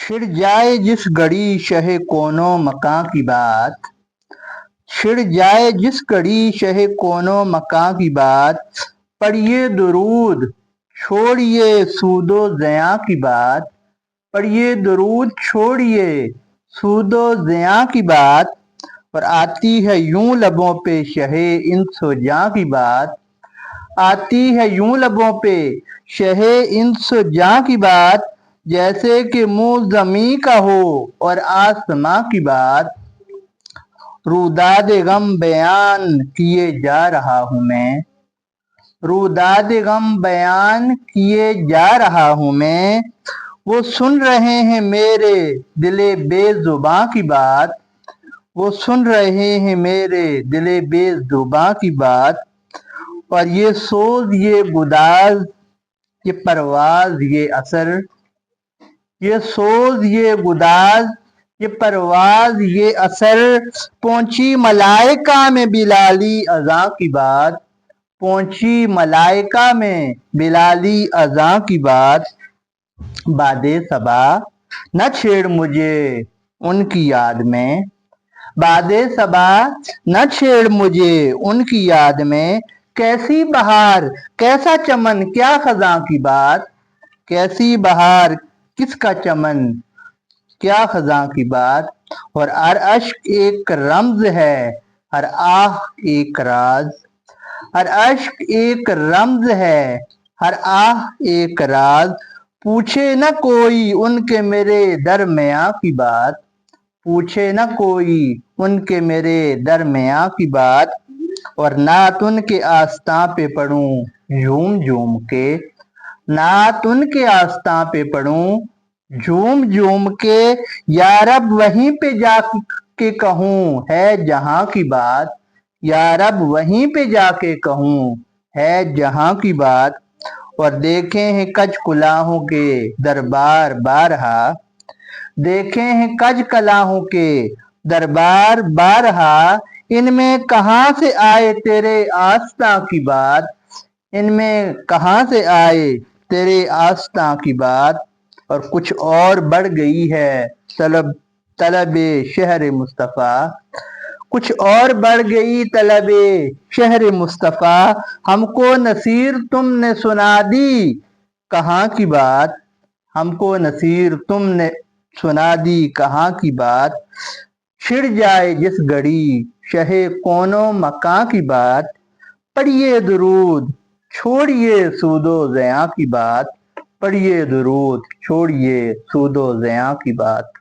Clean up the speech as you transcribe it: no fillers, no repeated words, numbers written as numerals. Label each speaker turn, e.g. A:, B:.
A: छिड़ जाए जिस घड़ी शहे कोनो मकां की बात। छिड़ जाए जिस घड़ी शहे कोनो मकां की बात। पढ़िए दुरूद छोड़िए सूदो ज़िया की बात। पढ़िए दुरूद छोड़िए सूदो ज़िया की बात। और आती है यूं लबों पे शहे इंस व जां की बात। आती है यूं लबों पे शहे इंस व जां की बात। जैसे कि मुंह ज़मीं का हो और आसमां की बात। रुदाद गम बयान किए जा रहा हूँ मैं। रुदाद गम बयान किए जा रहा हूँ मैं। वो सुन रहे हैं मेरे दिले बेजुबां की बात। वो सुन रहे हैं मेरे दिले बेजुबां की बात। और ये सोज ये गुदाज ये परवाज ये असर। ये सोज ये गुदाज ये परवाज ये असर। पहुंची मलाइका में बिलाली अज़ां की बात। पहुंची मलाइका में बिलाली अज़ां की बात। बादे सबा न छेड़ मुझे उनकी याद में। बादे सबा न छेड़ मुझे उनकी याद में। कैसी बहार कैसा चमन क्या खजां की बात। कैसी बहार किसका चमन क्या खजां की बात। और हर अश्क एक रमज है हर आह एक राज। हर अश्क एक रमज है हर आह एक राज। पूछे न कोई उनके मेरे दरमियाँ की बात। पूछे न कोई उनके मेरे दरमियाँ की बात। और नात उनके आस्तां पे पढ़ूं झूम झूम के। नात उनके आस्तां पे पढ़ूं झूम झूम के। या रब वहीं पे जाके कहूँ है जहां की बात। या रब वहीं पे जाके कहूँ है जहां की बात। और देखे हैं कज कुलाहों के दरबार बारहा। देखे हैं कज कलाहों के दरबार बारहा। इनमें कहाँ से आए तेरे आस्था की बात। इनमें कहाँ से आए तेरे आस्था की बात। और कुछ और बढ़ गई है तलबे शहर मुस्तफ़ा। कुछ और बढ़ गई तलबे शहर मुस्तफ़ा। हमको नसीर तुमने सुना दी कहाँ की बात। हमको नसीर तुमने सुना दी कहाँ की बात। छिड़ जाए जिस घड़ी शहे कोनो मकां की बात। पढ़िए दुरूद छोड़िए सूदो ज़िया की बात। पढ़िए दुरूद छोड़िए सूदो ज़िया की बात।